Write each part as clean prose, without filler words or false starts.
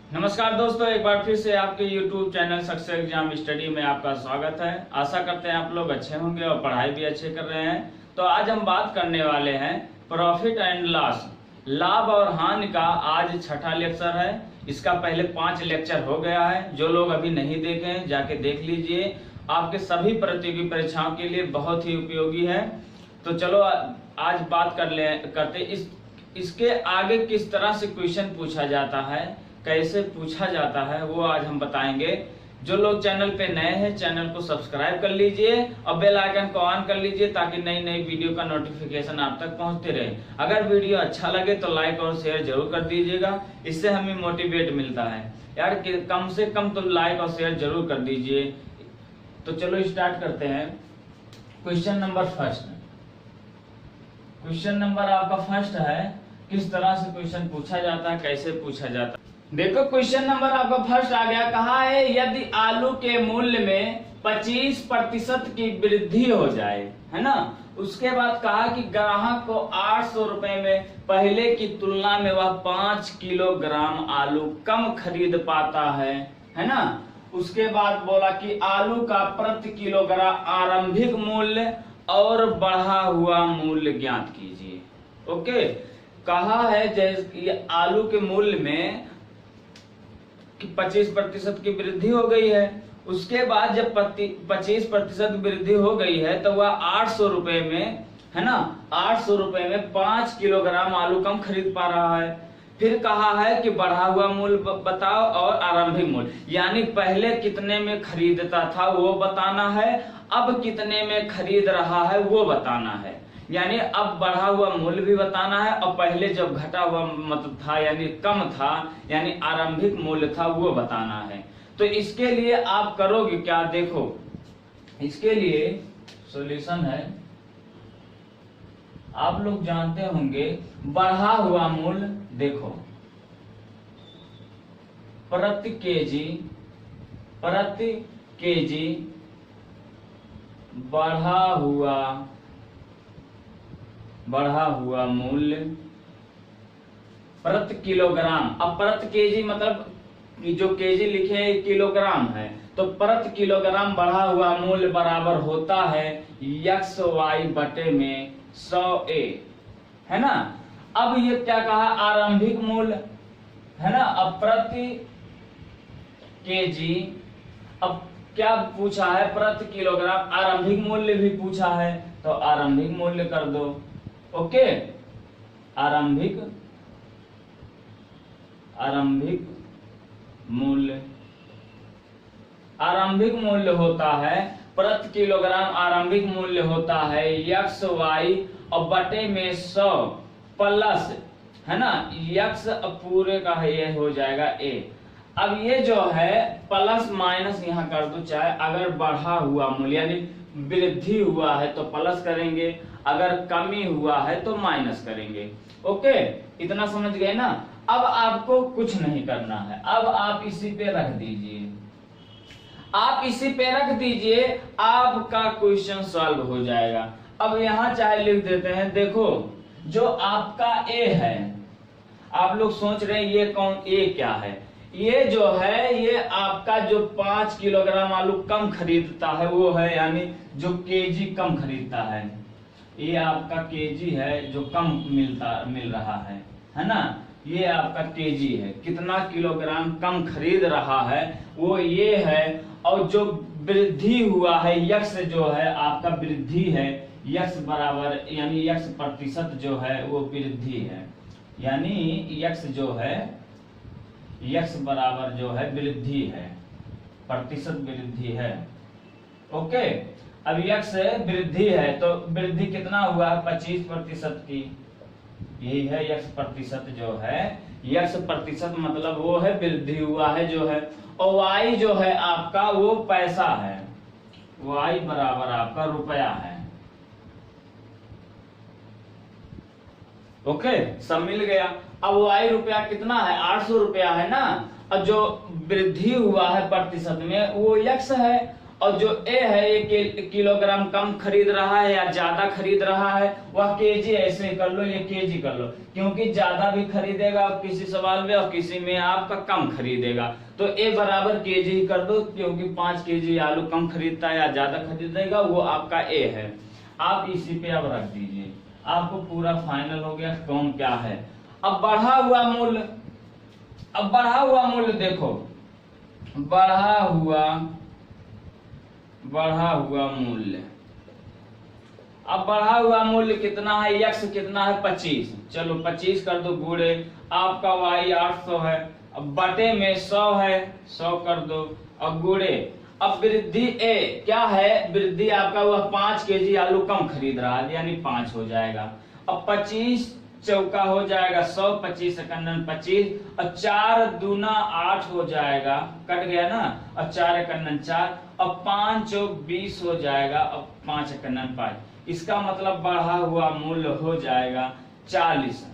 नमस्कार दोस्तों, एक बार फिर से आपके YouTube channel success exam study में आपका स्वागत है। आशा करते हैं आप लोग अच्छे होंगे और पढ़ाई भी अच्छे कर रहे हैं। तो आज हम बात करने वाले हैं प्रॉफिट एंड लॉस, लाभ और हानि का। आज छठा लेक्चर है। इसका पहले 5 लेक्चर हो गया है। जो लोग अभी नहीं देखे हैं जाके देख लीजिए, आपके सभी प्रतियोगी परीक्षाओं के लिए बहुत ही उपयोगी है। तो चलो आज बात करते इसके आगे किस तरह से क्वेश्चन पूछा जाता है, कैसे पूछा जाता है, वो आज हम बताएंगे। जो लोग चैनल पे नए हैं चैनल को सब्सक्राइब कर लीजिए और बेल आइकन को ऑन कर लीजिए ताकि नई नई वीडियो का नोटिफिकेशन आप तक पहुंचते रहे। अगर वीडियो अच्छा लगे तो लाइक और शेयर जरूर कर दीजिएगा, इससे हमें मोटिवेट मिलता है यार। कम से कम तो लाइक और शेयर जरूर कर दीजिए। तो चलो स्टार्ट करते हैं। Question number first. Question number आपका फर्स्ट है, किस तरह से क्वेश्चन पूछा जाता है, कैसे पूछा जाता है। देखो क्वेश्चन नंबर आपका फर्स्ट आ गया। कहा है यदि आलू के मूल्य में 25% की वृद्धि हो जाए, है ना। उसके बाद कहा कि ग्राहक को 800 रुपए में पहले की तुलना में वह 5 किलोग्राम आलू कम खरीद पाता है ना। उसके बाद बोला कि आलू का प्रति किलोग्राम आरंभिक मूल्य और बढ़ा हुआ मूल्य ज्ञात कीजिए। ओके, कहा है जैसे आलू के मूल्य में कि 25% की वृद्धि हो गई है। उसके बाद जब 25% वृद्धि हो गई है तो वह 800 रुपए में, है ना, 800 रुपए में 5 किलोग्राम आलू कम खरीद पा रहा है। फिर कहा है कि बढ़ा हुआ मूल्य बताओ और आरंभिक मूल्य, यानी पहले कितने में खरीदता था वो बताना है, अब कितने में खरीद रहा है वो बताना है। यानी अब बढ़ा हुआ मूल्य भी बताना है और पहले जब घटा हुआ मतलब था यानी कम था यानी आरंभिक मूल्य था वो बताना है। तो इसके लिए आप करोगे क्या, देखो इसके लिए सॉल्यूशन है। आप लोग जानते होंगे बढ़ा हुआ मूल्य, देखो प्रति केजी बढ़ा हुआ मूल्य प्रति किलोग्राम। अब प्रति केजी मतलब जो केजी लिखे हैं किलोग्राम है, तो प्रति किलोग्राम बढ़ा हुआ मूल्य बराबर होता है XY बटे में 100A, है ना। अब ये क्या कहा, आरंभिक मूल्य, है ना। अब प्रति केजी, अब क्या पूछा है, प्रति किलोग्राम। आरंभिक मूल्य भी पूछा है तो आरंभिक मूल्य कर दो। ओके, आरंभिक मूल्य होता है प्रति किलोग्राम। आरंभिक मूल्य होता है XY और बटे में 100 प्लस, है ना, X पूरे का है, ये हो जाएगा A। अब ये जो है प्लस माइनस यहाँ कर दो, चाहे अगर बढ़ा हुआ मूल्य यानी वृद्धि हुआ है तो प्लस करेंगे, अगर कमी हुआ है तो माइनस करेंगे। ओके, इतना समझ गए ना। अब आपको कुछ नहीं करना है, अब आप इसी पे रख दीजिए, आपका क्वेश्चन सॉल्व हो जाएगा। अब यहाँ चाहे लिख देते हैं, देखो जो आपका A है, आप लोग सोच रहे हैं ये कौन, A क्या है, ये जो है ये आपका जो 5 किलोग्राम आलू कम खरीदता है वो है, यानी जो केजी कम खरीदता है, ये आपका केजी है जो कम मिल रहा है ना। ये आपका केजी है, कितना किलोग्राम कम खरीद रहा है वो ये है। और जो वृद्धि हुआ है X जो है आपका वृद्धि है, X बराबर यानी X प्रतिशत जो है वो वृद्धि है, यानी X जो है X बराबर जो है वृद्धि है, प्रतिशत वृद्धि है। ओके, अब X वृद्धि है तो वृद्धि कितना हुआ है, 25% की, यही है X प्रतिशत जो है। X प्रतिशत मतलब वो है वृद्धि हुआ है जो है। और Y जो है आपका वो पैसा है, Y बराबर आपका रुपया है। ओके, सब मिल गया। अब Y रुपया कितना है, 800 रुपया है ना। और जो वृद्धि हुआ है प्रतिशत में वो X है और जो ए है ये किलोग्राम कम खरीद रहा है या ज्यादा खरीद रहा है, वह केजी ऐसे कर लो, ये केजी कर लो, क्योंकि ज्यादा भी खरीदेगा किसी सवाल में और किसी में आपका कम खरीदेगा। तो ए बराबर केजी ही कर दो, क्योंकि 5 केजी आलू कम खरीदता है या ज्यादा खरीदेगा, वो आपका ए है। आप इसी पे अब रख दीजिए, आपको पूरा फाइनल हो गया कौन क्या है। अब बढ़ा हुआ मूल्य, अब बढ़ा हुआ मूल्य देखो, बढ़ा हुआ मूल्य, अब बढ़ा हुआ मूल्य कितना है, यक्स कितना है 25, चलो 25 कर दो गुणे, आपका वाई 800 है, अब बटे में 100 है, 100 कर दो, अब गुणे, अब वृद्धि ए क्या है, वृद्धि आपका वह 5 केजी आलू कम खरीद रहा है, यानी 5 हो जाएगा। अब 25 चौका हो जाएगा 100, 25 एकन्नन 25, और 4 दूना 8 हो जाएगा, कट गया ना, और 4 एकन्नन 4, अब 5 चौक 20 हो जाएगा, अब 5 एकन्नन 5, इसका मतलब बढ़ा हुआ मूल्य हो जाएगा 40,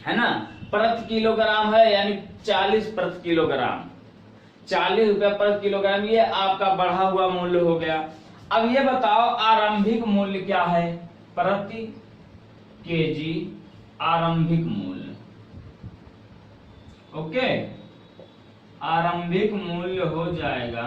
है ना, प्रति किलोग्राम है, यानी 40 प्रति किलोग्राम, 40 रुपया प्रति किलोग्राम, ये आपका बढ़ा हुआ मूल्य हो गया। अब ये बताओ आरंभिक मूल्य क्या है, प्रति केजी आरंभिक मूल्य, ओके, आरंभिक मूल्य हो जाएगा,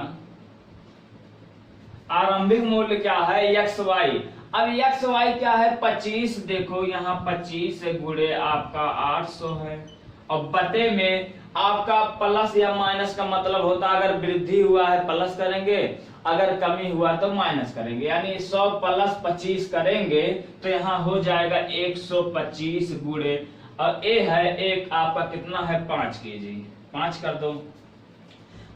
आरंभिक मूल्य क्या है एक्स वाई। अब एक्स वाई क्या है 25, देखो यहाँ 25 से गुणे आपका 800 है, और बटे में आपका प्लस या माइनस का मतलब होता है, अगर वृद्धि हुआ है प्लस करेंगे, अगर कमी हुआ तो माइनस करेंगे, यानी 100 प्लस 25 करेंगे तो यहाँ हो जाएगा 125 गुणे, और ए है एक आपका कितना है 5 केजी, 5 कर दो,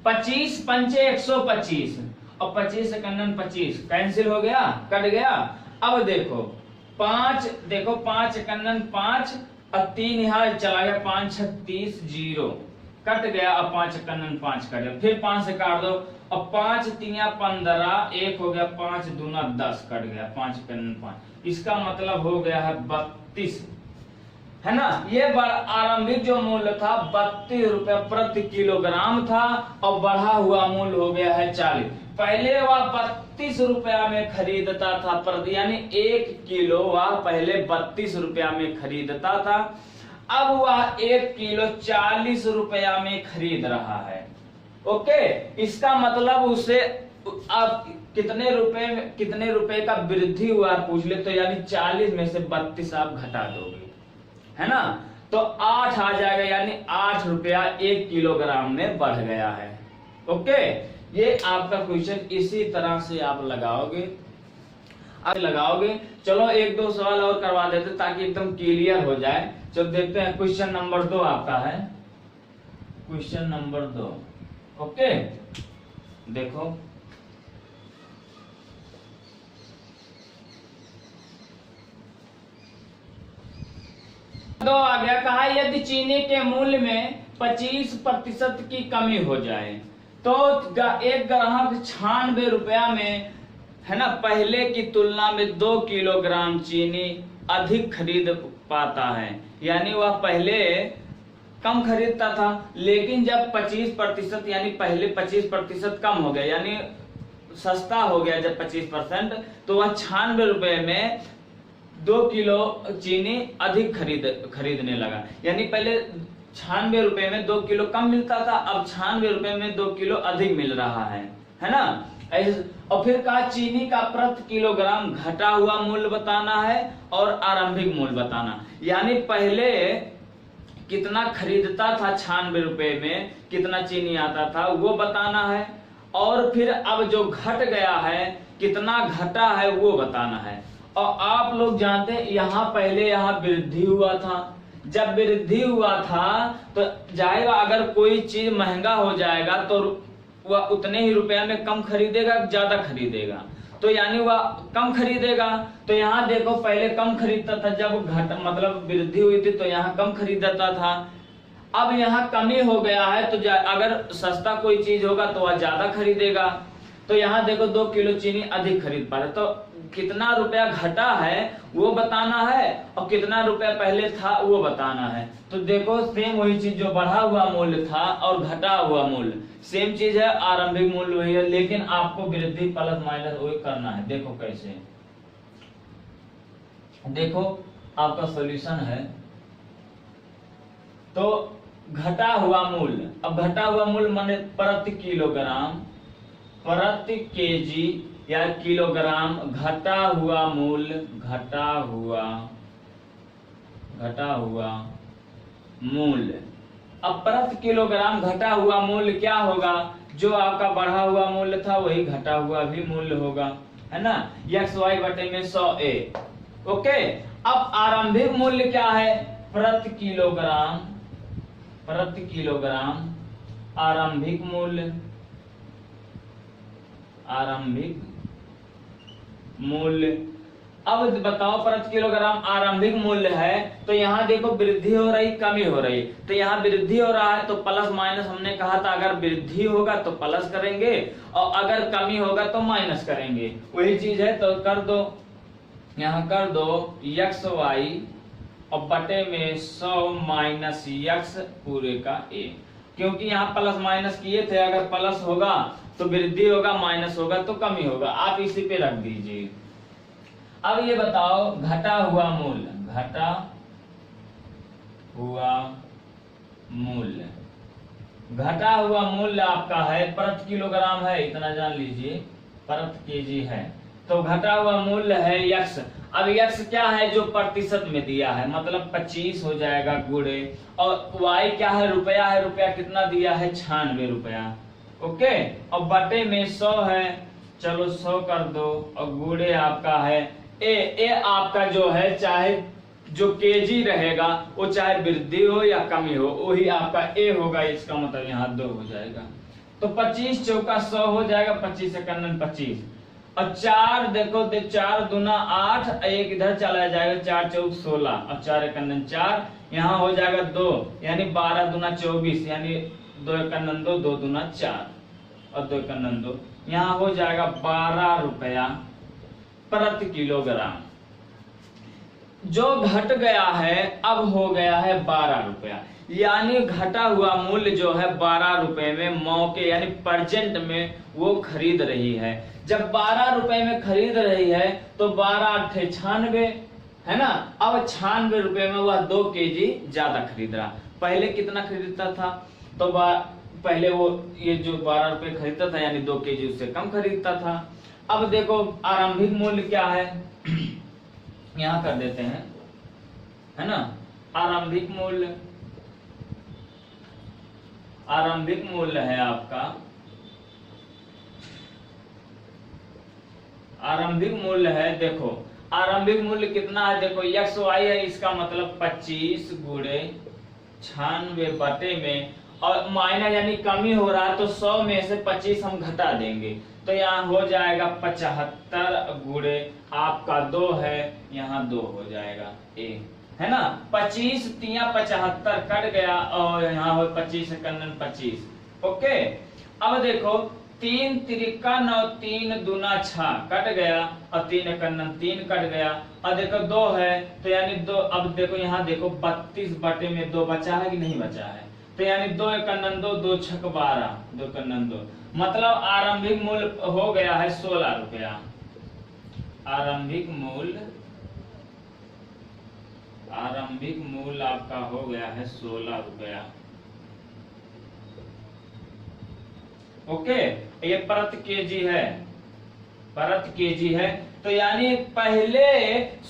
25 पंचे 125, और 25 एकन्नन 25 कैंसिल हो गया, कट गया। अब देखो 5, देखो 5 एकन्नन 5, और 3 यहाँ चला गया, 5 36 0 कट गया, अब 5 एकन्नन 5 कट गया, फिर 5 से काट दो, अब 5 3 15 1 हो गया, 5 दूना 10 कट गया, 5 एकन्नन 5, इसका मतलब हो गया है 32, है ना। ये आरंभिक जो मूल्य था 32 रुपया प्रति किलोग्राम था, और बढ़ा हुआ मूल्य हो गया है 40। पहले वह 32 रुपया में खरीदता था प्रति, यानी 1 किलो वह पहले 32 रुपया में खरीदता था, अब वह 1 किलो 40 रुपया में खरीद रहा है, ओके। इसका मतलब उसे आप कितने रुपए का वृद्धि हुआ पूछ ले तो, यानी 40 में से 32 आप घटा दोगे, है ना, तो 8 आ जाएगा, यानी 8 रुपया 1 किलोग्राम में बढ़ गया है, ओके। ये आपका क्वेश्चन इसी तरह से आप लगाओगे। चलो 1-2 सवाल और करवा देते ताकि एकदम क्लियर हो जाए। चलो देखते हैं, क्वेश्चन नंबर 2 आपका है, क्वेश्चन नंबर 2, ओके। देखो तो आ गया, कहा यदि चीनी के मूल्य में 25% की कमी हो जाए तो एक ग्राहक 96 रुपया में, है ना, पहले की तुलना में 2 किलोग्राम चीनी अधिक खरीद पाता है, यानी वह पहले कम खरीदता था, लेकिन जब 25% यानी पहले 25% कम हो गया, यानी सस्ता हो गया जब 25%, तो वह 96 रुपए में 2 किलो चीनी अधिक खरीदने लगा, यानी पहले 96 रुपए में 2 किलो कम मिलता था, अब 96 रुपए में 2 किलो अधिक मिल रहा है ना। और फिर कहा चीनी का प्रति किलोग्राम घटा हुआ मूल्य बताना है और आरंभिक मूल्य बताना, यानी पहले कितना खरीदता था 96 रुपए में, कितना चीनी आता था वो बताना है, और फिर अब जो घट गया है कितना घटा है वो बताना है। और आप लोग जानते हैं यहाँ पहले यहाँ वृद्धि हुआ था, जब वृद्धि हुआ था तो जाएगा, अगर कोई चीज महंगा हो जाएगा तो वह उतने ही रुपया में कम खरीदेगा ज्यादा खरीदेगा, तो यानी वह कम खरीदेगा। तो यहाँ देखो पहले कम खरीदता था, जब घट मतलब वृद्धि हुई थी तो यहाँ कम खरीदता था, अब यहाँ कमी हो गया है तो अगर सस्ता कोई चीज होगा तो वह ज्यादा खरीदेगा। तो यहाँ देखो 2 किलो चीनी अधिक खरीद पा रहे, तो कितना रुपया घटा है वो बताना है और कितना रुपया पहले था वो बताना है। तो देखो सेम वही चीज, जो बढ़ा हुआ मूल्य था और घटा हुआ मूल्य सेम चीज है, आरंभिक मूल्य वही है, लेकिन आपको वृद्धि प्लस माइनस वही करना है। देखो कैसे, देखो आपका सॉल्यूशन है। तो घटा हुआ मूल्य, अब घटा हुआ मूल्य माने प्रति किलोग्राम, प्रति केजी या किलोग्राम, घटा हुआ मूल्य, घटा हुआ मूल्य। अब प्रति किलोग्राम घटा हुआ मूल्य क्या होगा, जो आपका बढ़ा हुआ मूल्य था वही घटा हुआ भी मूल्य होगा, है ना, XY बटे में 100A। ओके, अब आरंभिक मूल्य क्या है, प्रति किलोग्राम, प्रति किलोग्राम आरंभिक मूल्य, आरंभिक मूल्य। अब बताओ प्रति किलोग्राम आरंभिक मूल्य है, तो यहाँ देखो वृद्धि हो रही कमी हो रही, तो यहाँ वृद्धि हो रहा है तो प्लस माइनस, हमने कहा था अगर वृद्धि होगा तो प्लस करेंगे और अगर कमी होगा तो माइनस करेंगे, वही चीज है। तो कर दो, यहाँ कर दो XY और बटे में 100 माइनस X पूरे का A, क्योंकि यहाँ प्लस माइनस किए थे, अगर प्लस होगा तो वृद्धि होगा, माइनस होगा तो कमी होगा, आप इसी पे रख दीजिए। अब ये बताओ घटा हुआ मूल्य, घटा हुआ मूल्य, घटा हुआ मूल्य आपका है प्रति किलोग्राम है, इतना जान लीजिए, प्रति केजी है, तो घटा हुआ मूल्य है X। अब X क्या है, जो प्रतिशत में दिया है, मतलब 25 हो जाएगा गुणे, और Y क्या है, रुपया है, रुपया कितना दिया है, 96 रुपया। ओके, और बटे में 100 है, चलो 100 कर दो, और गुणे आपका है ए आपका जो है, चाहे जो केजी रहेगा वो चाहे वृद्धि हो या कमी हो वही आपका ए होगा, इसका मतलब यहाँ 2 हो जाएगा। तो 25 चौका 100 हो जाएगा, 25 एकन्नन 25, और 4 देखो 4 दूना 8, एक इधर चला जाएगा, 4 चौक 16 और 4 एकन्नन 4, यहाँ हो जाएगा 2, यानी 12 दूना 24, यानी 2 एकन्नन 2, 2 दूना 4 और 2 एकन्नन 2, यहाँ हो जाएगा 12 रुपया प्रति किलोग्राम। जो घट गया है अब हो गया है 12 रुपया, यानी घटा हुआ मूल्य जो है 12 रुपए में मौके यानी प्रेजेंट में वो खरीद रही है। जब 12 रुपए में खरीद रही है तो 12 × 96 है ना, अब 96 रुपए में वह 2 केजी ज्यादा खरीद रहा। पहले कितना खरीदता था, तो पहले वो ये जो 12 रुपए खरीदता था यानी 2 केजी उससे कम खरीदता था। अब देखो आरंभिक मूल्य क्या है, यहां कर देते हैं, है ना, आरंभिक मूल्य, आरंभिक मूल्य है आपका, आरंभिक मूल्य है, देखो आरंभिक मूल्य कितना है, देखो XY है, इसका मतलब 25 गुणे 96 बटे में, और माइनस यानी कमी हो रहा है तो 100 में से 25 हम घटा देंगे, तो यहाँ हो जाएगा 75 गुणे आपका 2 है, यहाँ 2 हो जाएगा A, है ना, 25 × 75 कट गया और यहाँ हो 25 एकन्नन 25। ओके, अब देखो 3 × 9 3 दूना 6 कट गया और 3 एकन्नन 3 कट गया, और देखो 2 है तो यानी 2, अब देखो यहाँ देखो 32 बटे में 2 बचा है कि नहीं बचा है, तो यानी 2 एकन्नन 2, 2 छक 12, 2 एकन्नन 2, मतलब आरंभिक मूल्य हो गया है 16 रुपया। आरंभिक मूल्य आपका हो गया है 16 रुपया। ओके, ये प्रति केजी है, प्रति केजी है, तो यानी पहले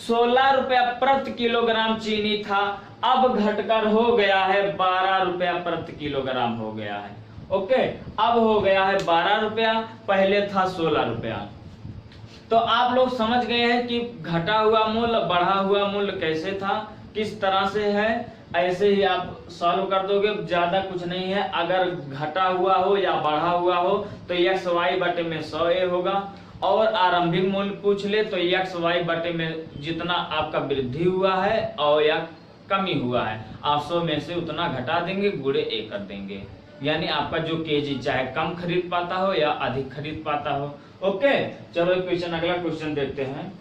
16 रुपया प्रति किलोग्राम चीनी था, अब घटकर हो गया है 12 रुपया प्रति किलोग्राम हो गया है। ओके, अब हो गया है 12 रुपया, पहले था 16 रुपया। तो आप लोग समझ गए हैं कि घटा हुआ मूल्य बढ़ा हुआ मूल्य कैसे था, किस तरह से है, ऐसे ही आप सॉल्व कर दोगे, ज्यादा कुछ नहीं है। अगर घटा हुआ हो या बढ़ा हुआ हो तो XY बटे में 100A होगा, और आरंभिक मूल्य पूछ ले तो XY बटे में जितना आपका वृद्धि हुआ है और या कमी हुआ है। आप 100 में से उतना घटा देंगे, गुणे A कर देंगे, यानी आपका जो केजी चाहे कम खरीद पाता हो या अधिक खरीद पाता हो। ओके, चलो क्वेश्चन, अगला क्वेश्चन देखते हैं।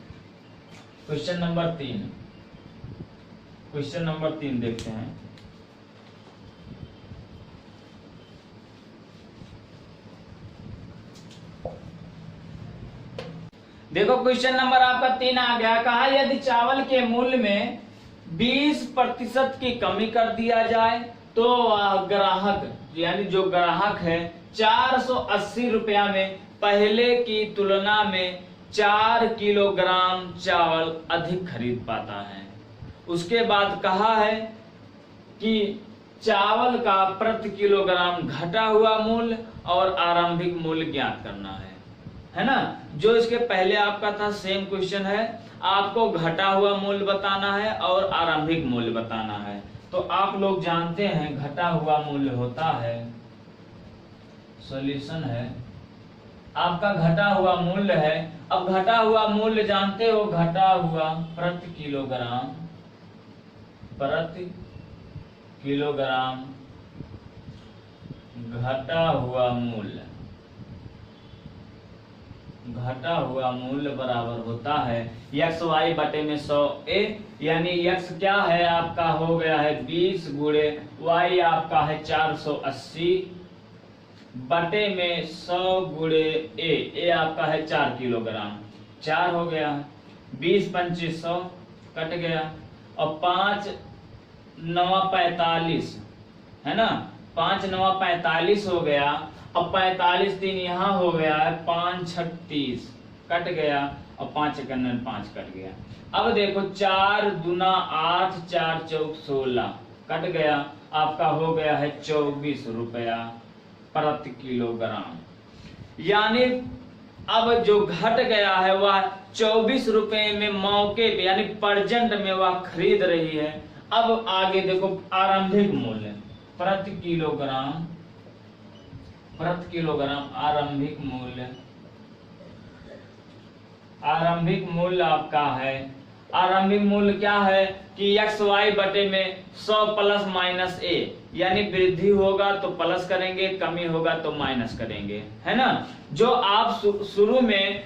क्वेश्चन नंबर 3 देखते हैं। देखो क्वेश्चन नंबर आपका 3 आ गया। कहा यदि चावल के मूल्य में 20% की कमी कर दिया जाए तो ग्राहक, यानी जो ग्राहक है 480 रुपया में पहले की तुलना में 4 किलोग्राम चावल अधिक खरीद पाता है। उसके बाद कहा है कि चावल का प्रति किलोग्राम घटा हुआ मूल्य और आरंभिक मूल्य ज्ञात करना है ना। जो इसके पहले आपका था सेम क्वेश्चन है, आपको घटा हुआ मूल्य बताना है और आरंभिक मूल्य बताना है। तो आप लोग जानते हैं घटा हुआ मूल्य होता है, सॉल्यूशन है आपका घटा हुआ मूल्य है। अब घटा हुआ मूल्य जानते हो, घटा हुआ प्रति किलोग्राम घटा हुआ मूल्य बराबर होता है XY बटे में 100A, यानी X क्या है आपका हो गया है 20 गुणे Y आपका है 480 बटे में 100 गुणे A आपका है 4 किलोग्राम, 4 हो गया, 20 25 100 कट गया, और 5 9 45 है ना, 5 9 45 हो गया, अब 45 3 यहाँ हो गया है, 5 6 30 कट गया, और 5 1 5 कट गया। अब देखो 4 दूना 8 4 चौक 16 कट गया, आपका हो गया है 24 रुपया प्रति किलोग्राम। यानी अब जो घट गया है वह 24 रुपए में मौके पे यानी प्रेजेंट में वह खरीद रही है। अब आगे देखो आरंभिक मूल्य प्रति किलोग्राम आरंभिक मूल्य आपका है, आरंभिक मूल्य क्या है कि XY बटे में 100 प्लस माइनस A, यानी वृद्धि होगा तो प्लस करेंगे, कमी होगा तो माइनस करेंगे, है ना। जो आप शुरू में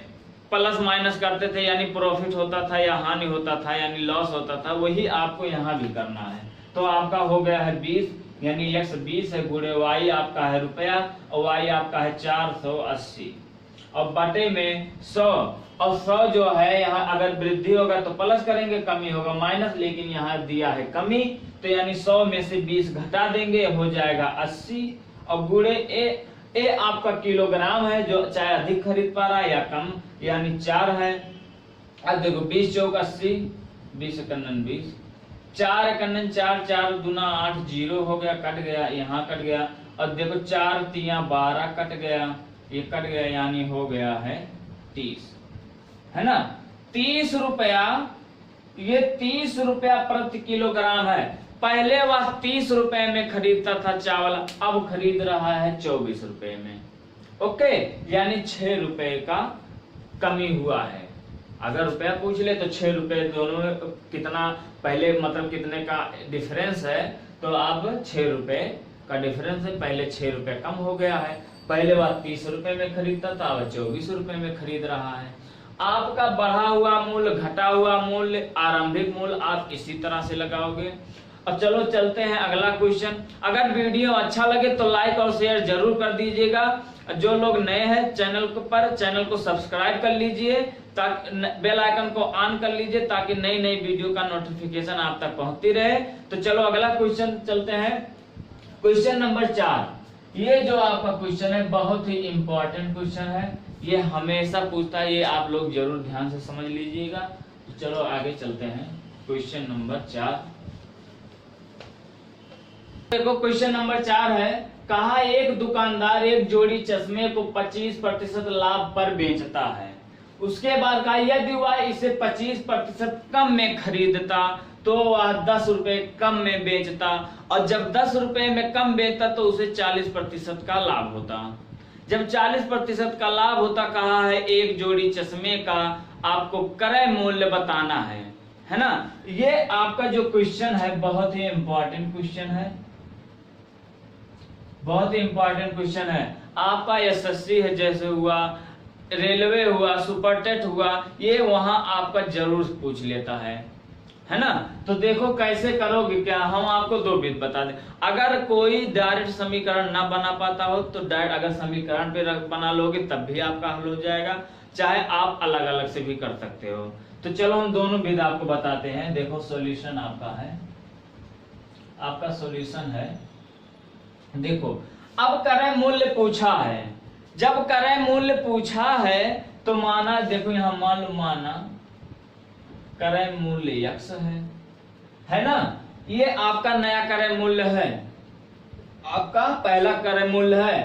प्लस माइनस करते थे यानी प्रॉफिट होता था या हानि होता था यानी लॉस होता था, वही आपको यहाँ भी करना है। तो आपका हो गया है 20, यानी X 20 है गुणे Y आपका है रुपया और Y आपका है 480 और बटे में 100, और 100 जो है यहाँ अगर वृद्धि होगा तो प्लस करेंगे, कमी होगा माइनस, लेकिन यहाँ दिया है कमी तो यानी 100 में से 20 घटा देंगे, हो जाएगा 80, और गुणे ए आपका किलोग्राम है जो चाहे अधिक खरीद पा रहा है या कम, यानी 4 है। अब देखो 20 चौक 80, 20 एकन 20, 4 एकन 4, 4 दूना 8 0 हो गया, कट गया, यहाँ कट गया, और देखो 4 3 12 कट गया, ये कट गया, यानी हो गया है 30, है ना। 30 रुपया, ये 30 रुपया प्रति किलोग्राम है। पहले वह 30 रुपए में खरीदता था चावल, अब खरीद रहा है 24 रुपए में। ओके, यानी 6 रुपए का कमी हुआ है। अगर रुपया पूछ ले तो 6 रुपए दोनों में कितना, पहले मतलब कितने का डिफरेंस है, तो अब 6 रुपए का डिफरेंस है, पहले 6 रुपए कम हो गया है। पहले वह 30 रुपए में खरीदता था, अब 24 रुपए में खरीद रहा है। आपका बढ़ा हुआ मूल्य, घटा हुआ मूल्य, आरंभिक मूल्य आप इसी तरह से लगाओगे। अब चलो चलते हैं अगला क्वेश्चन। अगर वीडियो अच्छा लगे तो लाइक और शेयर जरूर कर दीजिएगा। जो लोग नए हैं चैनल को सब्सक्राइब कर लीजिए, ताकि बेल आइकन को ऑन कर लीजिए ताकि नई नई वीडियो का नोटिफिकेशन आप तक पहुंचती रहे। तो चलो अगला क्वेश्चन चलते हैं। क्वेश्चन नंबर 4, ये जो आपका क्वेश्चन है बहुत ही इंपॉर्टेंट क्वेश्चन है, ये हमेशा पूछता है, ये आप लोग जरूर ध्यान से समझ लीजिएगा। तो चलो आगे चलते हैं। क्वेश्चन नंबर 4 देखो, क्वेश्चन नंबर 4 है, कहा एक दुकानदार एक जोड़ी चश्मे को 25% लाभ पर बेचता है। उसके बाद कहा यदि वह इसे 25% कम में खरीदता तो वह 10 रुपए कम में बेचता, और जब 10 रुपए में कम बेचता तो उसे 40% का लाभ होता। जब 40% का लाभ होता, कहा है एक जोड़ी चश्मे का आपको क्रय मूल्य बताना है है ना। ये आपका जो क्वेश्चन है बहुत ही इंपॉर्टेंट क्वेश्चन है, बहुत ही इंपॉर्टेंट क्वेश्चन है। आपका एसएससी है जैसे हुआ, रेलवे हुआ, सुपरटेट हुआ, ये वहां आपका जरूर पूछ लेता है ना। तो देखो कैसे करोगे क्या, हम आपको दो विधि बता दें। अगर कोई डायरेक्ट समीकरण ना बना पाता हो तो डायरेक्ट अगर समीकरण पे बना लोगे तब भी आपका हल हो जाएगा, चाहे आप अलग अलग से भी कर सकते हो। तो चलो हम दोनों विधि आपको बताते हैं। देखो सॉल्यूशन आपका है, आपका सॉल्यूशन है, देखो अब क्रय मूल्य पूछा है, जब क्रय मूल्य पूछा है तो माना, देखो यहां मान लो, माना क्रय मूल्य x है ना। ये आपका नया क्रय मूल्य है, आपका पहला क्रय मूल्य है।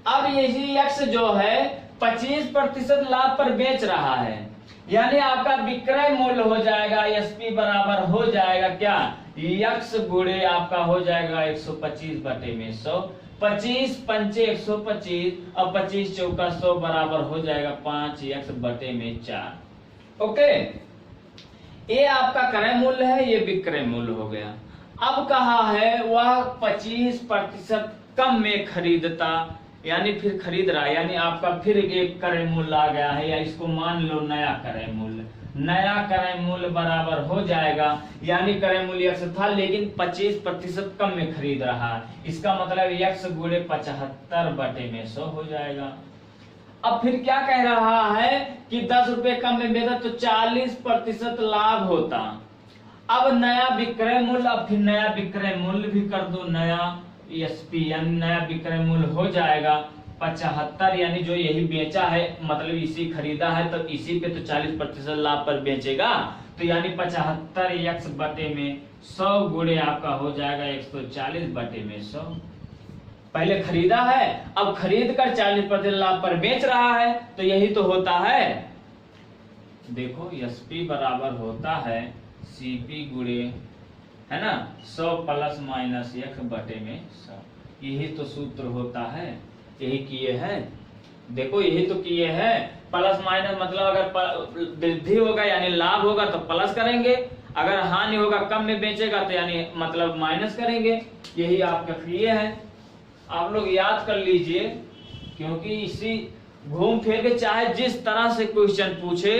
अब यही x जो है 25% लाभ पर बेच रहा है, यानी आपका विक्रय मूल्य हो जाएगा एसपी बराबर हो जाएगा क्या, x गुणे आपका हो जाएगा 125 बटे में 100, 25 पंचे 125 और 25 चौका 100 बराबर हो जाएगा 5x बटे में 4। ओके, ये आपका क्रय मूल्य है, ये विक्रय मूल्य हो गया। अब कहा है वह 25% कम में खरीदता, यानी फिर खरीद रहा है, यानी आपका फिर एक क्रय मूल्य आ गया है, या इसको मान लो नया क्रय मूल्य। नया क्रय मूल्य बराबर हो जाएगा, यानी क्रय मूल्य x था लेकिन 25% कम में खरीद रहा है, इसका मतलब x गुणे 75 बटे में 100 हो जाएगा। अब फिर क्या कह रहा है कि 10 रुपए कम में बेचा तो 40% लाभ होता। अब नया विक्रय मूल्य, अब फिर नया विक्रय मूल्य भी कर दो, नया एसपी यानी नया विक्रय मूल्य हो जाएगा 75, यानी जो यही बेचा है मतलब इसी खरीदा है तो इसी पे तो 40% लाभ पर बेचेगा, तो यानी 75x बटे में 100 गुणे आपका हो जाएगा 140 बटे में 100। पहले खरीदा है, अब खरीद कर 40% लाभ पर बेच रहा है, तो यही तो होता है। देखो एसपी बराबर होता है सीपी गुणे, है ना, 100 प्लस माइनस x बटे में 100, यही तो सूत्र होता है, यही किए हैं। देखो यही तो किए हैं, प्लस माइनस मतलब अगर वृद्धि होगा यानी लाभ होगा तो प्लस करेंगे, अगर हानि होगा कम में बेचेगा तो यानी मतलब माइनस करेंगे, यही आपका किए हैं। आप लोग याद कर लीजिए, क्योंकि इसी घूम फिर के चाहे जिस तरह से क्वेश्चन पूछे,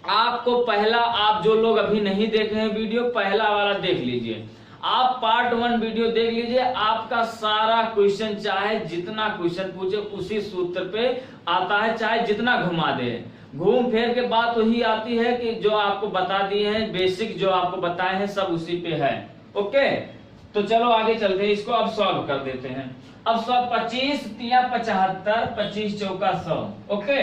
आपको पहला, आप जो लोग अभी नहीं देखे हैं वीडियो, पहला वाला देख लीजिए, आप पार्ट 1 वीडियो देख लीजिए, आपका सारा क्वेश्चन चाहे जितना क्वेश्चन पूछे उसी सूत्र पे आता है, चाहे जितना घुमा दे, घूम फिर के बात वही आती है कि जो आपको बता दिए हैं, बेसिक जो आपको बताए हैं सब उसी पे है। ओके, तो चलो आगे चलते हैं, इसको अब सॉल्व कर देते हैं। अब 25 तिया 75, 25 चौका 100। ओके,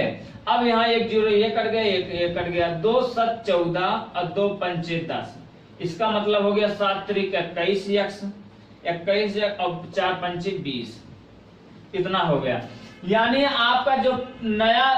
अब यहाँ एक जीरो ये कट गया, एक कट गया, 2 7 14 और 2 पंचे 10, इसका मतलब हो गया 7 त्रिक 21x, 21 और 4 पंचे 20, इतना हो गया। यानी आपका जो नया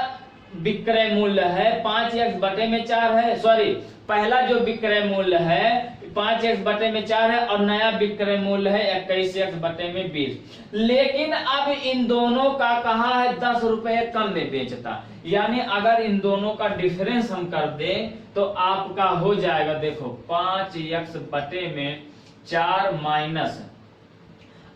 विक्रय मूल्य है 5x बटे में 4 है, सॉरी पहला जो विक्रय मूल्य है 5x बटे में 4 है और नया विक्रय मूल्य है 21x बटे में 20, लेकिन अब इन दोनों का कहा है 10 रुपए कम में बेचता, यानी अगर इन दोनों का डिफरेंस हम कर दें तो आपका हो जाएगा, देखो 5x बटे में 4 माइनस,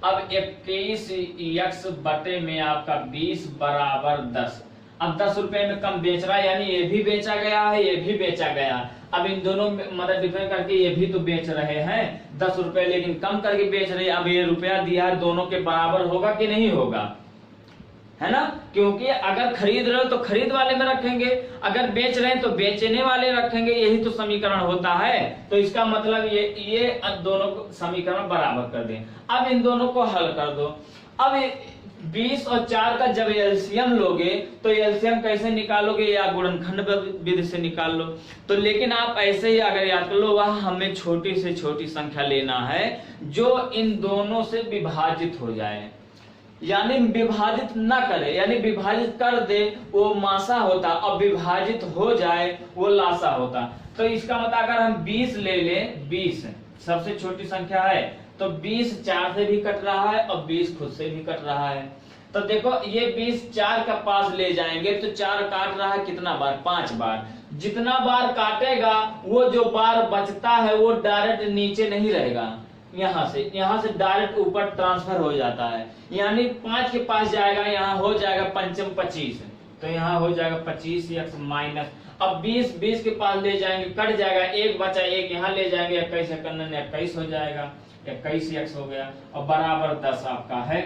अब 21x बटे में आपका 20 बराबर 10। अब 10 रुपए में कम बेच रहा है, यानी ये भी बेचा गया है, ये भी बेचा गया। अब इन दोनों में मतलब डिफरेंस करके ये भी तो बेच रहे हैं 10 रुपए, लेकिन कम करके बेच रहे हैं। अब ये रुपया दिया है, दोनों के बराबर होगा कि नहीं होगा, है ना, क्योंकि अगर खरीद रहे हो तो खरीद वाले में रखेंगे, अगर बेच रहे हैं तो बेचने वाले रखेंगे, यही तो समीकरण होता है। तो इसका मतलब ये दोनों को समीकरण बराबर कर दें। अब इन दोनों को हल कर दो। अब 20 और 4 का जब एलसीएम लोगे तो एलसीएम कैसे निकालोगे, या गुणनखंड विधि से निकाल लो। तो लेकिन आप ऐसे ही अगर याद कर लो, वह हमें छोटी से छोटी संख्या लेना है जो इन दोनों से विभाजित हो जाए, यानी विभाजित ना करे, यानी विभाजित कर दे वो मासा होता और विभाजित हो जाए वो लासा होता। तो इसका मतलब अगर हम 20 ले लें, 20 सबसे छोटी संख्या है, तो 20 4 से भी कट रहा है और 20 खुद से भी कट रहा है। तो देखो ये 20 4 का पास ले जाएंगे तो 4 काट रहा है कितना बार, 5 बार, जितना बार काटेगा वो जो बार बचता है वो डायरेक्ट नीचे नहीं रहेगा, यहाँ से डायरेक्ट ऊपर ट्रांसफर हो जाता है। यानी 5 के पास जाएगा, यहाँ हो जाएगा पंचम 25, तो यहाँ हो जाएगा 25x माइनस, अब 20 के पास ले जाएंगे कट जाएगा, एक बचा, एक यहाँ ले जाएंगे 21 21 हो जाएगा, 21x हो गया और बराबर 10 आपका है।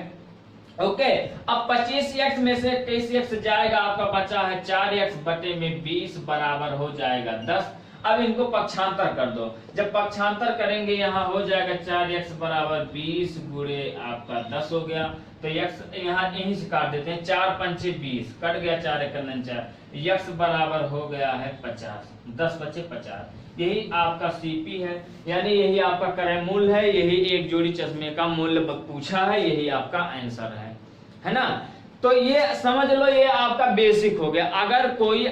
ओके, अब 25x में से 21x जाएगा, आपका बचा है 4x बटे में 20 बराबर हो जाएगा 10। अब इनको पक्षांतर कर दो, जब पक्षांतर करेंगे यहाँ हो जाएगा 4x बराबर 20 गुणे आपका 10 हो गया, तो x यहाँ यहीं से काट देते हैं, 4 पंचे 20 कट गया, 4 1 4, x बराबर हो गया है 50, 10 बचे 50। यही आपका सीपी है, यानी यही आपका क्रय मूल्य है, यही एक जोड़ी चश्मे का मूल्य पूछा है, यही आपका आंसर है ना। तो ये समझ लो, ये आपका बेसिक हो गया। अगर कोई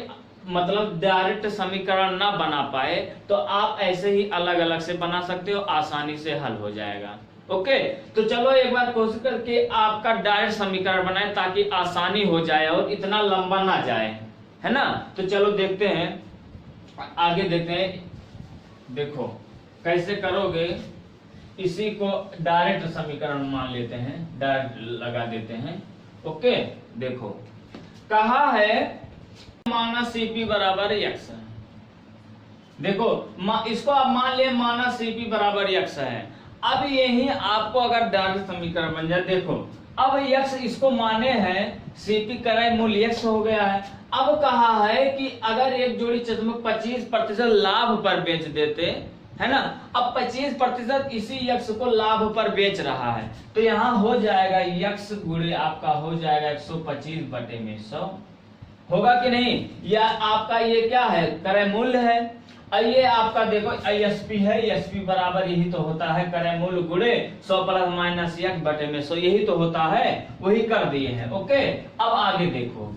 मतलब डायरेक्ट समीकरण ना बना पाए तो आप ऐसे ही अलग अलग से बना सकते हो, आसानी से हल हो जाएगा। ओके, तो चलो एक बार कोशिश करके आपका डायरेक्ट समीकरण बनाए ताकि आसानी हो जाए और इतना लंबा ना जाए, है ना। तो चलो देखते हैं, आगे देखते हैं। देखो कैसे करोगे, इसी को डायरेक्ट समीकरण मान लेते हैं, डायरेक्ट लगा देते हैं। ओके, देखो कहा है माना सीपी बराबर x। देखो इसको आप मान लिए माना सीपी बराबर x है। अब यही आपको अगर डायरेक्ट समीकरण बन जाए, देखो अब x इसको माने हैं, सीपी क्रय मूल्य x हो गया है। अब कहा है कि अगर एक जोड़ी चश्मे 25% लाभ पर बेच देते, है ना, अब 25% इसी x को लाभ पर बेच रहा है, तो यहाँ हो जाएगा x गुणे आपका हो जाएगा 125 बटे में 100, होगा कि नहीं। या आपका ये क्या है, क्रय मूल्य है, और ये आपका देखो ISP है, ISP बराबर यही तो होता है क्रय मूल्य गुणे 100 प्लस माइनस x बटे में 100, यही तो होता है, वही कर दिए हैं। ओके, अब आगे देखो,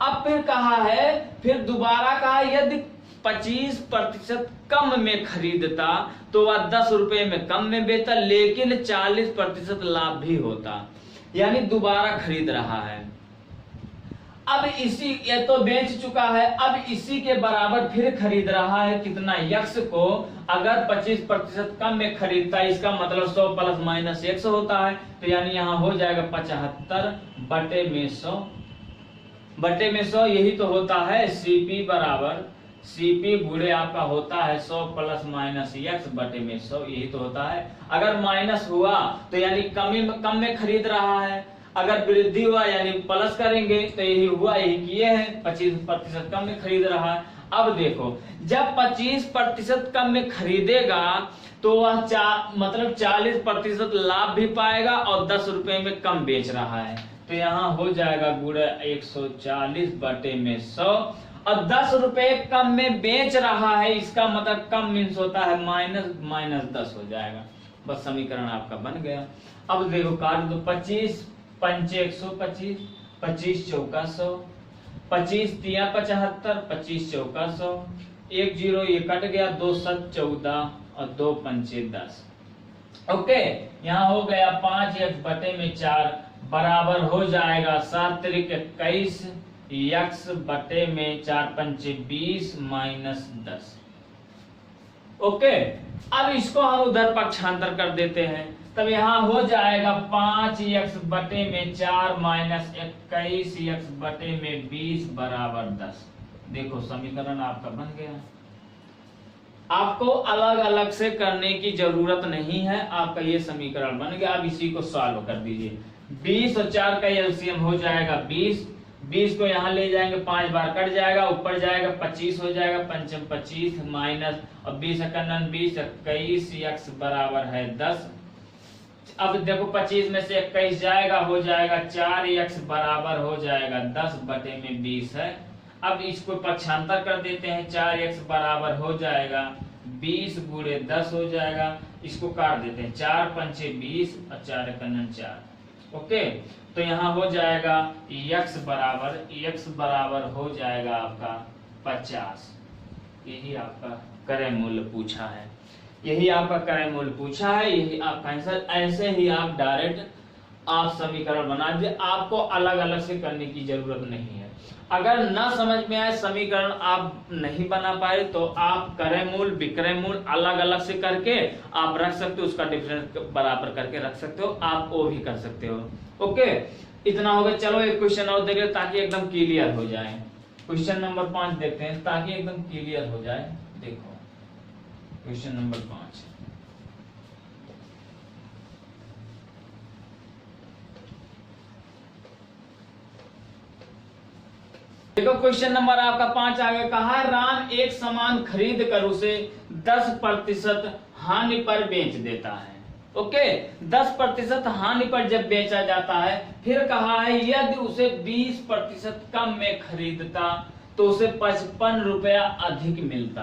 अब फिर कहा है, फिर दोबारा कहा यदि 25% कम में खरीदता तो वह 10 रुपए में कम में बेचता, लेकिन 40% लाभ भी होता, यानी दोबारा खरीद रहा है। अब इसी, ये तो बेच चुका है, अब इसी के बराबर फिर खरीद रहा है, कितना, x को। अगर 25% कम में खरीदता है, इसका मतलब 100 प्लस माइनस x होता है, तो यानी यहाँ हो जाएगा 75 बटे में 100 बटे में 100, यही तो होता है सीपी बराबर, सीपी गुणे आपका होता है 100 प्लस माइनस x बटे में 100, यही तो होता है। अगर माइनस हुआ तो यानी कम में खरीद रहा है, अगर वृद्धि हुआ यानी प्लस करेंगे, तो यही हुआ, यही किए हैं, 25% कम में खरीद रहा है। अब देखो जब 25% कम में खरीदेगा तो वह मतलब 40% लाभ भी पाएगा और 10 रुपए में कम बेच रहा है, तो यहाँ हो जाएगा गुणे 140 बटे में 100, और 10 रुपए कम में बेच रहा है, इसका मतलब कम मीन्स होता है माइनस 10 हो जाएगा। बस समीकरण आपका बन गया। अब देखो काट दो, 25 पंचे 125, 25 चौका 100, 25 तिया 75, 25 चौका 100, 1 0 ये कट गया, 2 7 14 और 2 पंचे 10। ओके, यहाँ हो गया 5x बटे में 4 बराबर हो जाएगा 7 त्रिक 21 x बटे में 4 पंचे 20 माइनस 10। ओके, अब इसको हम उधर पक्षांतर कर देते हैं, तब यहाँ हो जाएगा 5x बटे में 4 माइनस 21x बटे में 20 बराबर 10। देखो समीकरण आपका बन गया। आपको अलग अलग से करने की जरूरत नहीं है, आपका ये समीकरण बन गया। अब इसी को सॉल्व कर दीजिए। 20 और 4 का एलसीएम हो जाएगा 20, 20 को यहाँ ले जाएंगे 5 बार कट जाएगा, ऊपर जाएगा 25 हो जाएगा, पंचम 25 माइनस और 20 एकन 20 21 x बराबर है 10। अब देखो 25 में से 21 जाएगा, हो जाएगा 4x बराबर हो जाएगा 10 बटे में 20 है। अब इसको पक्षांतर कर देते हैं, 4x बराबर हो जाएगा 20 गुणे 10 हो जाएगा, इसको काट देते हैं, 4 पंचे 20 और 4 एकन 4। ओके, तो यहाँ हो जाएगा x बराबर हो जाएगा आपका 50। यही आपका क्रय मूल्य पूछा है, यही आपका क्रय मूल्य पूछा है, यही आपका आंसर। ऐसे ही आप डायरेक्ट आप समीकरण बना दीजिए, आपको अलग अलग से करने की जरूरत नहीं है। अगर ना समझ में आए, समीकरण आप नहीं बना पाए, तो आप क्रय मूल विक्रय मूल अलग अलग से करके आप रख सकते हो, उसका डिफरेंस बराबर करके रख सकते हो, आप वो भी कर सकते हो। ओके, इतना हो गया। चलो एक क्वेश्चन और देख ताकि एकदम क्लियर हो जाए। क्वेश्चन नंबर 5 देखते हैं ताकि एकदम क्लियर हो जाए। देखो क्वेश्चन नंबर 5, देखो क्वेश्चन नंबर आपका 5 आ गया। कहा राम एक सामान खरीद कर उसे 10% हानि पर बेच देता है। ओके, 10% हानि पर जब बेचा जाता है, फिर कहा है यदि उसे 20% कम में खरीदता तो उसे 55 रुपया अधिक मिलता।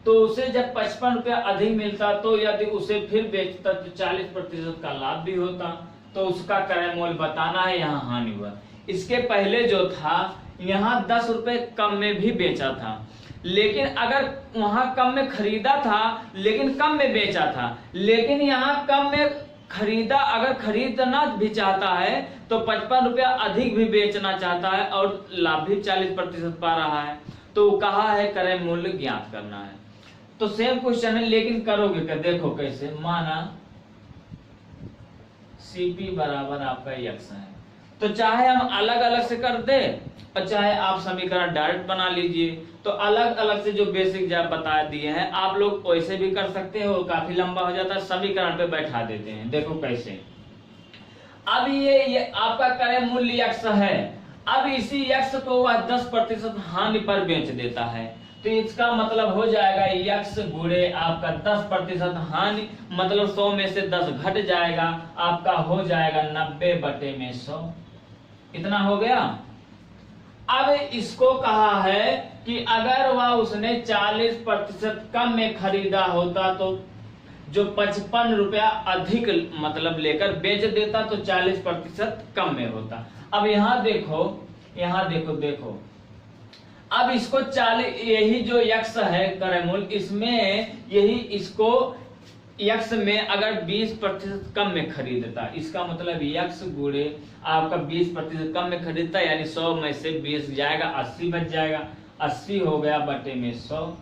तो उसे जब 55 रुपया अधिक मिलता, तो यदि उसे फिर बेचता तो 40% का लाभ भी होता। तो उसका क्रय मूल्य बताना है, यहाँ हानि हुआ। इसके पहले जो था, यहाँ 10 रुपए कम में भी बेचा था, लेकिन अगर वहां कम में खरीदा था लेकिन कम में बेचा था, लेकिन यहाँ कम में खरीदा, अगर खरीदना भी चाहता है तो 55 रुपया अधिक भी बेचना चाहता है और लाभ भी 40% पा रहा है। तो कहा है क्रय मूल्य ज्ञात करना है। तो सेम क्वेश्चन है, लेकिन करोगे क्या? देखो कैसे। माना सीपी बराबर आपका x है, तो चाहे हम अलग अलग से कर दे और चाहे आप समीकरण डायरेक्ट बना लीजिए। तो अलग अलग से जो बेसिक जब बता दिए हैं, आप लोग वैसे भी कर सकते हो, काफी लंबा हो जाता है, समीकरण पे बैठा देते हैं। देखो कैसे। अब ये आपका क्रय मूल्य x है। अब इसी x को वह 10% हानि पर बेच देता है, तो इसका मतलब हो जाएगा x गुणे आपका 10% हानि, मतलब 100 में से 10 घट जाएगा, आपका हो जाएगा 90/100। इतना हो गया। अब इसको कहा है कि अगर वह उसने 40% कम में खरीदा होता तो जो 55 रुपया अधिक मतलब लेकर बेच देता तो 40% कम में होता। अब यहाँ देखो देखो अब इसको 40, यही जो x है क्रय मूल्य, इसमें यही इसको x में अगर 20% कम में खरीदता, इसका मतलब x गुणे आपका 20% कम में खरीदता, यानी 100 में से 20 जाएगा, 80 बच जाएगा, 80 हो गया बटे में 100।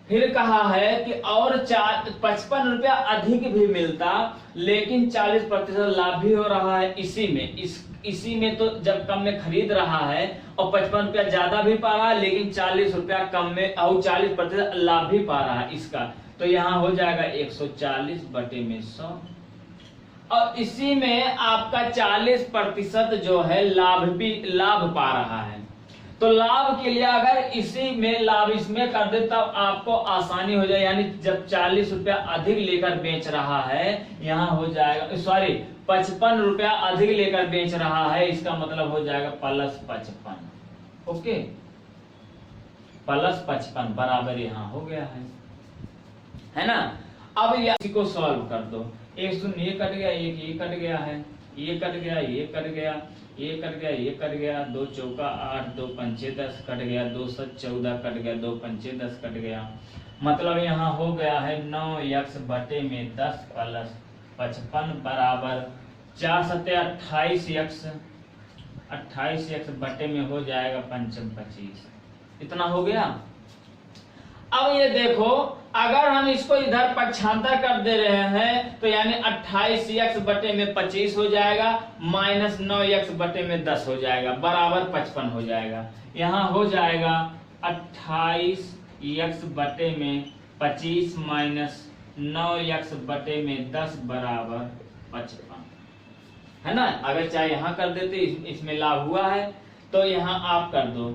फिर कहा है कि और 55 रुपया अधिक भी मिलता, लेकिन 40% लाभ भी हो रहा है इसी में तो जब कम में खरीद रहा है और 55 रुपया ज्यादा भी पा रहा है, लेकिन 40 रुपया कम में और 40% लाभ भी पा रहा है इसका, तो यहाँ हो जाएगा 140 बटे में 100। और इसी में आपका 40% जो है लाभ पा रहा है। तो लाभ के लिए अगर इसी में लाभ इसमें कर दे तब आपको आसानी हो जाए, यानी जब 40 रुपया अधिक लेकर बेच रहा है, यहाँ हो जाएगा 55 रुपया अधिक लेकर बेच रहा है, इसका मतलब हो जाएगा +55। ओके, +55 बराबर यहाँ हो गया है ना। अब इसी को सॉल्व कर दो। एक शून्य ये कट गया, एक ये कट गया है, ये कट गया, ये कट गया, ये कट गया, ये कट गया, 2 चौका 8, 2 पंचे 10 कट गया, 2 7 14 कट गया, 2 पंचे 10 कट गया। मतलब यहाँ हो गया है 9x बटे में 10 प्लस 55 बराबर 4 7 28x, 28x बटे में हो जाएगा 5 25। इतना हो गया। अब ये देखो, अगर हम इसको इधर पक्षांतर कर दे रहे हैं तो यानी 28x बटे में 25 हो जाएगा, माइनस 9x बटे में 10 हो जाएगा, बराबर 55 हो जाएगा। यहाँ हो जाएगा 28x बटे में 25 माइनस 9x बटे में 10 बराबर 55, है ना। अगर चाहे यहाँ कर देते, इसमें लाभ हुआ है तो यहाँ आप कर दो,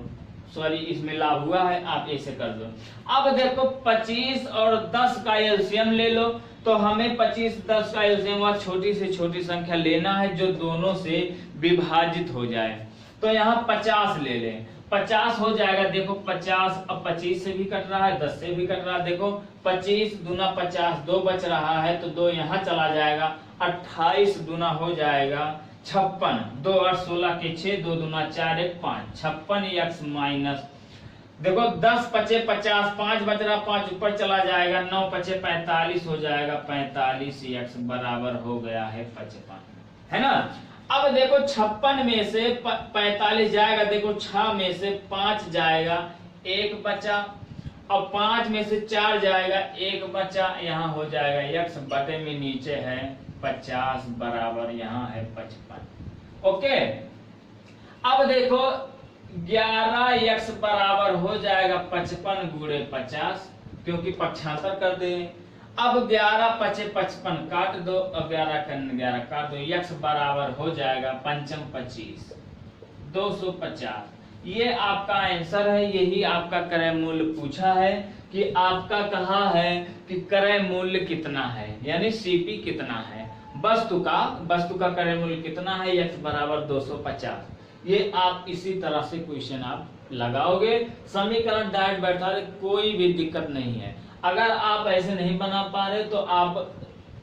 सॉरी इसमें लाभ हुआ है आप ऐसे कर दो। अब देखो 25 और 10 का एलसीएम ले लो, तो हमें 25 10 का एलसीएम और छोटी से छोटी संख्या लेना है जो दोनों से विभाजित हो जाए। तो यहाँ 50 ले लें, 50 हो जाएगा। देखो 50 अब 25 से भी कट रहा है, 10 से भी कट रहा है। देखो 25 दूना 50, 2 बच रहा है तो 2 यहाँ चला जाएगा, 28 दूना हो जाएगा 56, 2 8 16 के 6, 2 दूना 4 1 5, 56x माइनस देखो 10 पचे 50, 5 बच रहा, 5 ऊपर चला जाएगा, 9 पचे 45 हो जाएगा, 45x बराबर हो गया है 55, है ना। अब देखो 56 में से 45 जाएगा, देखो 6 में से 5 जाएगा, 1 बचा, और 5 में से 4 जाएगा, 1 बचा, यहाँ हो जाएगा x बटे में नीचे है 50 बराबर यहाँ है 55। ओके, अब देखो 11x बराबर हो जाएगा 55 गुणे 50, क्योंकि 75 कर दे। अब 11 पचे 55 काट दो, अब 11 का 11 काट दो, x बराबर हो जाएगा 5 25 250। ये आपका आंसर है, यही आपका क्रय मूल्य पूछा है कि आपका कहा है कि क्रय मूल्य कितना है, यानी सीपी कितना है, वस्तु का क्रय मूल्य कितना है, x बराबर 250। ये आप इसी तरह से क्वेश्चन आप लगाओगे, समीकरण डायरेक्ट बैठा दे, कोई भी दिक्कत नहीं है। अगर आप ऐसे नहीं बना पा रहे तो आप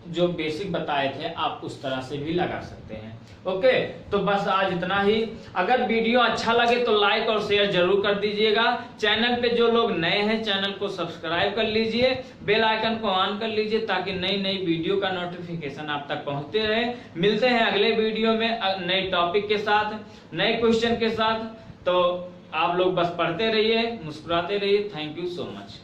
जो बेसिक बताए थे आप उस तरह से भी लगा सकते हैं। ओके, तो बस आज इतना ही। अगर वीडियो अच्छा लगे तो लाइक और शेयर जरूर कर दीजिएगा। चैनल पे जो लोग नए हैं चैनल को सब्सक्राइब कर लीजिए, बेल आइकन को ऑन कर लीजिए ताकि नई नई वीडियो का नोटिफिकेशन आप तक पहुंचते रहे। मिलते हैं अगले वीडियो में नए टॉपिक के साथ, नए क्वेश्चन के साथ। तो आप लोग बस पढ़ते रहिए, मुस्कुराते रहिए। Thank you so much.